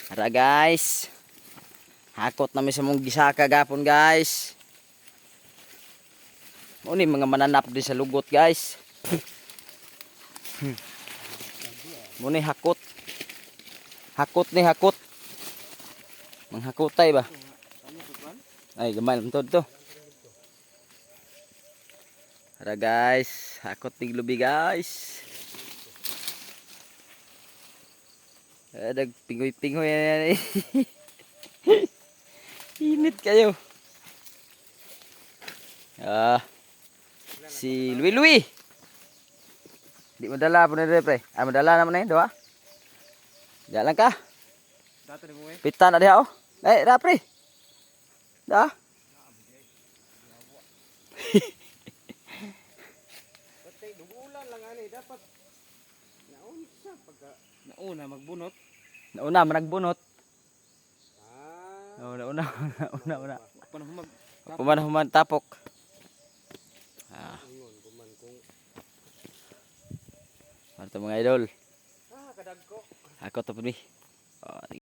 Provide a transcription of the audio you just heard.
Ara guys. Hakot namin sa mong gisaka gapon guys. Muni mga mananap din sa lugot guys. Muni hakot. Hakot ni hakot. Manghakotay ba? Ay gamay lang to. Ara guys, hakot ning lubi guys. Nagpingoy-pingoy yan. Init kayo. Si Louie. Di madala po na rin pre. Madala naman na yun, diba? Jalan ka. Pita na diha oh. Ra pre. Da. Dugulan lang ani dapat nauna pagka nauna magbunot. Nauna managbunot. Nauna. Puman tapok. Marto mga idol. Kadagko. Ako to pud mi.